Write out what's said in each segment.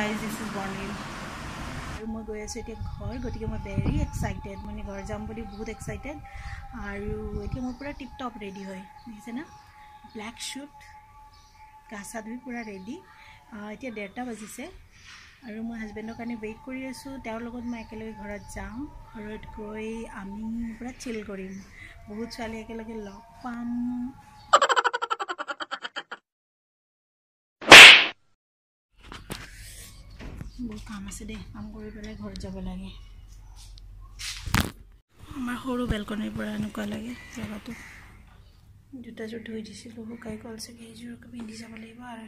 guys, this is Bonnie. মই গৈ আছো এতিয়া ঘৰ গতিকে মই ভেৰি এক্সাইটেড মানে ঘৰ যাম বুলি বহুত এক্সাইটেড আৰু এতিয়া মই পুৰা টিপ টপ ৰেডি হয় দেখিছে না ব্ল্যাক শুট গাছা ধুই পুৰা ৰেডি এতিয়া 1:30 বাজিছে আৰু মই হাজবেণ্ডৰ কাৰণে ৱেইট কৰি আছো তেওঁৰ লগত মই একেলগে ঘৰত যাম ঘৰত গৈ আমি পুৰা চিল কৰিম বহুত ছোৱালী একেলগে লগ পাম বহুত কাম আছে দে কাম কৰি পেলাই ঘৰ যাব লাগে আমাৰ সৰু বেলকনিৰ পৰা এনেকুৱা লাগে জায়গাটো জোতাযোৰ ধুই দিছিলোঁ শুকাই গ'ল চাগে এইযোৰ পিন্ধি যাব লাগিব আৰু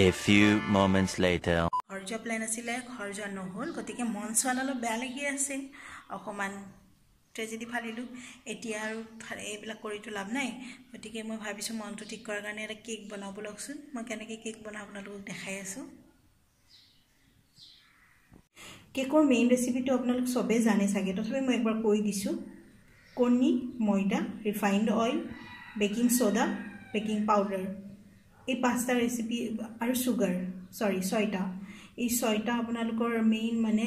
A few moments later ঘৰ যোৱা প্লেন আছিলে ঘৰ যোৱা নহ'ল গতিকে মন চোৱান অলপ বেয়া লাগি আছে অকমান ট্ৰেজেডি ফালিলোঁ এতিয়া আৰু এইবিলাক কৰিতো লাভ নাই গতিকে মই ভাবিছোঁ মনটো ঠিক কৰাৰ কাৰণে এটা কেক বনাব লগচোন মই কেনেকৈ কেক বনাওঁ আপোনালোকক দেখাই আছোঁ কেকৰ মেইন ৰেচিপিটো আপোনালোক সবে জানে চাগে তথাপি মই একবাৰ কৈ দিছোঁ কণী ময়দা refined oil baking soda baking powder এই পাঁচটা ৰেচিপি আৰু সুগাৰ ছয়টা এই ছয়টা আপোনালোকৰ মেইন মানে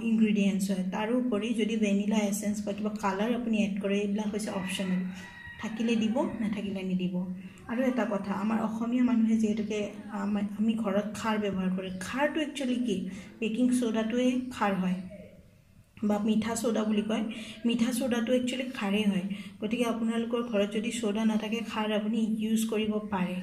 ইনগ্ৰেডিয়েন্টস হয় তাৰ উপৰি যদি ভ্যানিলা এসেন্স বা কিবা কালাৰ আপুনি এড কৰে এইবিলাক হৈছে অপচনেল থাকিলে দিব নাথাকিলে নিদিব আৰু এটা কথা আমাৰ অসমীয়া মানুহে যেহেতুকে আমি ঘৰত খাৰ ব্যৱহাৰ কৰে খাৰটো একচুয়ালি কি বেকিং সোডাটোৱে খাৰ হয় বা মিঠা সোডা বুলি কয় মিঠা সোডাটো একচুয়ালি খাৰে হয় গতিকে আপোনালোকৰ ঘৰত যদি সোডা নাথাকে খাৰ আপুনি ইউজ কৰিব পাৰে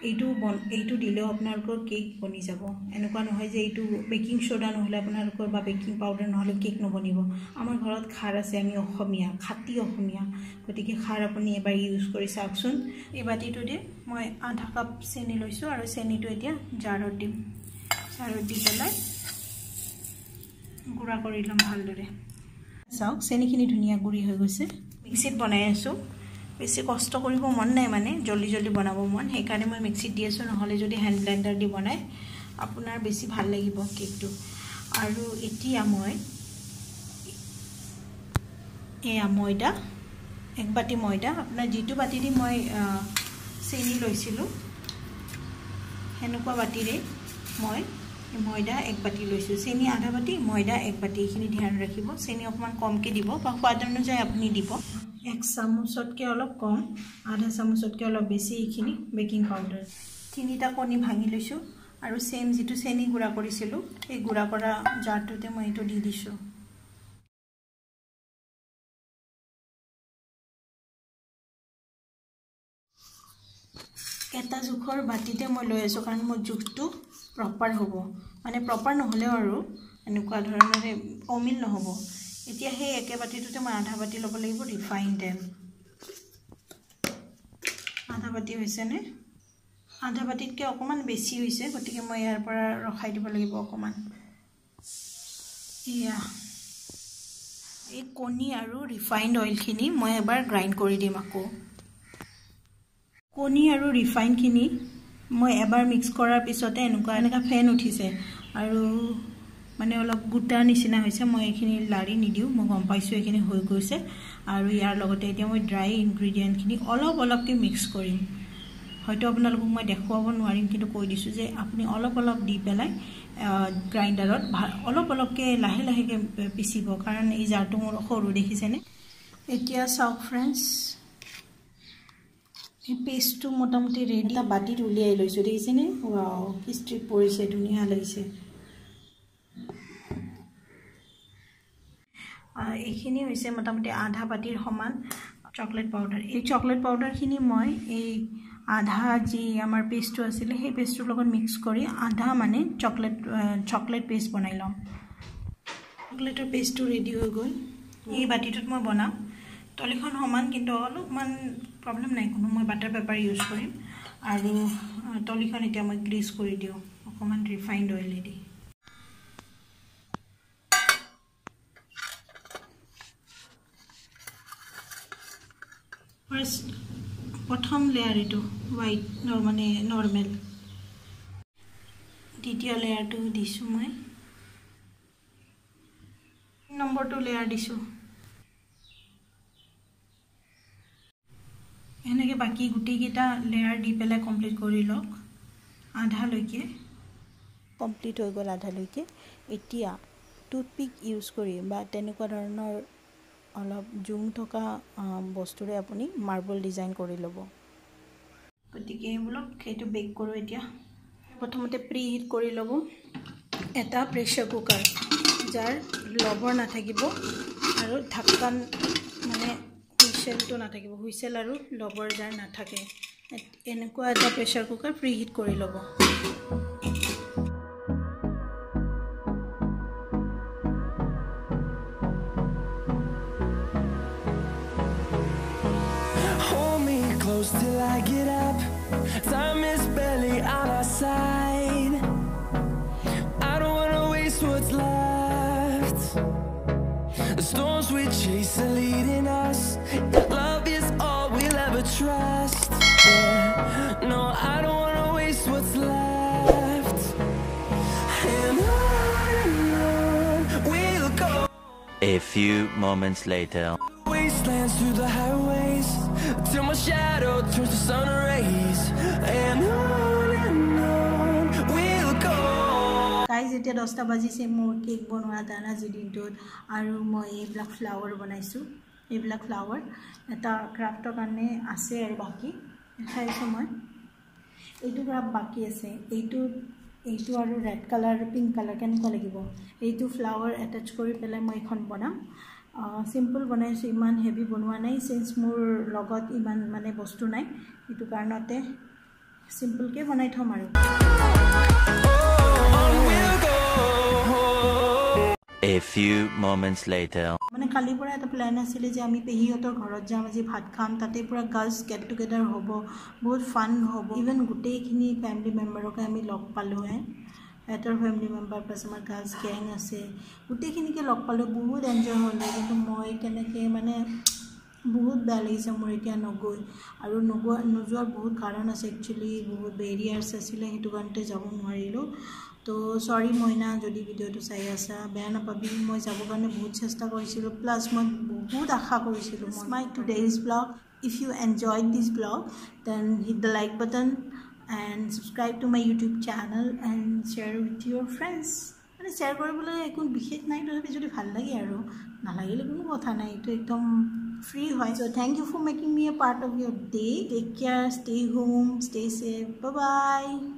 এইটো দিলেও আপোনালোকৰ কেক বনি যাব এনেকুৱা নহয় যে এইটো বেকিং সোডা নহলে আপোনালোকৰ বা বেকিং পাউডাৰ নহলে কেক নবনিব আমাৰ ঘৰত খাৰ আছে আমি অসমীয়া খাটি অসমীয়া গতিকে খাৰ আপুনি এবাৰ ইউজ কৰি চাওকচোন এই বাটিটোতে মই আধা কাপ চেনি লৈছো আৰু চেনিটো এতিয়া জাৰত দিম জাৰত দি পেলাই গুড়া কৰি লম ভালদৰে চাওক চেনিখিনি ধুনীয়া গুড়ি হৈ গৈছে মিক্সিত বনাই আছো বেছি কষ্ট কৰিব মন নাই মানে জলদি বনাব মন সেইকাৰণে মই মিক্সিত দি আছো নহলে যদি হ্যান্ড ব্লেন্ডাৰ দি বনাই আপোনাৰ বেছি ভাল লাগিব কেকটো আৰু এতিয়া মই ময়দা এক বাটি ময়দা আপোনাৰ যেটো বাটি দি মই চেনি লৈছিলো হেনুকা বাটিৰে মই ময়দা এক বাটি লৈছো চেনি আধা বাটি ময়দা এক বাটি এইখিনি ধ্যান ৰাখিব চেনি অকমান কমকে দিব বা সোৱাদ অনুযায়ী আপুনি দিব এক চামুচতকে অলপ কম আধা চামুচতকে অলপ বেছি এইখিনি বেকিং পাউডাৰ তিনিটা কণী ভাঙি লৈছো আৰু সেম যেটো চেনি গুড়া কৰিছিলো এই গুড়া কৰা জাৰটোতে মই এটো দি দিছো এটা জুখৰ বাটিতে মই লৈ আছো কাৰণ মোৰ জুখটো প্ৰপাৰ হ'ব মানে প্ৰপাৰ নহলে আৰু এনেকুৱা ধৰণৰে অমিল নহব এতিয়া হে একে বাটিটোতে মই আধা বাটি ল'ব লাগিব ৰিফাইন্ড তেল আধা বাটি হৈছে নে আধা বাটিতকে অকমান বেছি হৈছে গতিকে মই ইয়াৰ পৰা ৰখাই দিব লাগিব অকমান ইয়া এই কণী আৰু ৰিফাইন্ড অইলখিনি মই এবাৰ গ্ৰাইন্ড কৰি দিম আকৌ কণী আৰু ৰিফাইন্ড খিনি মই এবাৰ মিক্স কৰাৰ পিছতে এনেকা ফেন উঠিছে আৰু মানে অলপ গুটা নিচিনা হৈছে মই এইখিনি লাৰি নিদিও মই গম পাইছো এইখিনি হৈ গৈছে আৰু ইয়াৰ লগতে এতিয়া মই ড্ৰাই ইনগ্ৰেডিয়েন্ট খিনি অলপকে মিক্স কৰিম হয়তো আপোনালোকক মই দেখুৱাব নোৱাৰিম কিন্তু কৈ দিছো যে আপুনি অলপ দি পেলাই গ্ৰাইন্ডাৰত অলপকে লাহে পিচিব কাৰণ এই জাৰটো মোৰ সৰু দেখিছেনে এতিয়া চাওক ফ্ৰেন্ডছ এই পেষ্টটো মোটামুটি ৰেডি এটা বাটিত উলিয়াই লৈছো দেখিছেনে ওয়াও কি ষ্ট্ৰিপ পৰিছে ধুনীয়া লাগিছে এইখিনি হৈছে মোটামুটি আধা বাটিৰ সমান চকলেট পাউডাৰ এই চকলেট পাউডাৰখিনি মই এই আধা যি আমাৰ পেষ্টটো আছিল সেই পেষ্টটোৰ লগত মিক্স কৰি আধা মানে চকলেট পেষ্ট বনাই লম চকলেটৰ পেষ্টটো ৰেডি হৈ গ'ল এই বাটিটোত মই বনাম তলিখন সমান কিন্তু অলপমান প্ৰবলেম নাই কোনো মই বাটাৰ পেপাৰ ইউজ কৰিম আৰু তলিখন এতিয়া মই গ্ৰীজ কৰি দিও অকমান ৰিফাইন্ড অইল দি প্ৰথম লেয়াৰ এটো হোৱাইট মানে নৰমাল দ্বিতীয় লেয়াৰটো দিছো মই নম্বৰটো লেয়াৰ দিছো এনেকৈ বাকী গোটেইকেইটা লেয়াৰ দি পেলাই কমপ্লিট কৰি লওক আধালৈকে কমপ্লিট হৈ গ'ল আধালৈকে এতিয়া টুথপিক ইউজ কৰি বা তেনেকুৱা ধৰণৰ অলপ জুম থকা বস্তুৰে আপুনি মাৰ্বল ডিজাইন কৰি ল'ব গতিকে বোলক সেইটো বেক কৰোঁ এতিয়া প্ৰথমতে প্ৰি হিট কৰি ল'ব এটা প্ৰেছাৰ কুকাৰ যাৰ লবৰ নাথাকিব আৰু ঢাকন মানে হুইচেলটো নাথাকিব হুইচেল আৰু লবৰ যাৰ নাথাকে এনেকুৱা এটা প্ৰেছাৰ কুকাৰ প্ৰি হিট কৰি ল'ব Till I get up, time is barely on our side. I don't wanna waste what's left. The storms we chase are leading us. Love is all we'll ever trust. Yeah. No, I don't wanna waste what's left. And on we'll go. A few moments later. Wastelands through the highways till my shadow turns to sun rays and on we'll go guys এতিয়া 10টা বাজিছে মোৰ cake বনোৱা দানা জিদিনটোত আৰু মই এইবিলাক flower বনাইছো এইবিলাক ফ্লাৱাৰ এটা ক্ৰাফটৰ কাৰণে আছে আৰু বাকি খাইছো মই এইটো ক্ৰাফট বাকি আছে এইটো আৰু ৰেড কালাৰ পিংক কালাৰ কেনেকুৱা লাগিব এইটো ফ্লাৱাৰ এটাচ কৰি পেলাই মই এখন বনাম সিম্পল বনাইছো ইমান হেভি বনোৱা নাই সিন্স মোৰ লগত ইমান মানে বস্তু নাই এটো কাৰণতে সিম্পল কে বনাই থম আৰু A few moments later. মানে কালি পৰা এটা প্ল্যান আছিল যে আমি পেহিয়তৰ ঘৰত যাম আজি ভাত খাম তাতে পুৰা গাৰ্লস গেট টুগেদাৰ হ'ব বহুত ফান হ'ব ইভেন গুটেইখিনি ফ্যামিলি মেম্বাৰক আমি লগ পালো হে এটাৰ ফ্যামিলি মেম্বাৰ প্লাস আমাৰ গাৰ্লস গ্যাং আছে গুটেইখিনিকে লগ পালো বহুত এনজয় হ'ল কিন্তু মই কেনেকে মানে বহুত বেলেইছে মোৰ এতিয়া নগৈ আৰু নোযোৱাৰ বহুত কাৰণ আছে একচুয়ালি বহুত বেৰিয়াৰ্স আছিল হেতু কাৰণতে যাব নোৱাৰিলো তো সৰি মইনা যদি ভিডিওটো চাই আছা বেয়া নাপাবি মই যাব কাৰণে বহুত চেষ্টা কৰিছিলো প্লাস মই বহুত আশা কৰিছিলো my today's blog if you enjoyed this vlog then hit the like button and subscribe to my YouTube channel and share with your friends মানে শেয়ার কৰিবলৈ একো বিশেষ নাই তথাপি যদি ভাল লাগে আৰু নালাগিলে কোনো কথা নাই এটো একদম free হয় so thank you for making me a part of your day take care stay home stay safe bye bye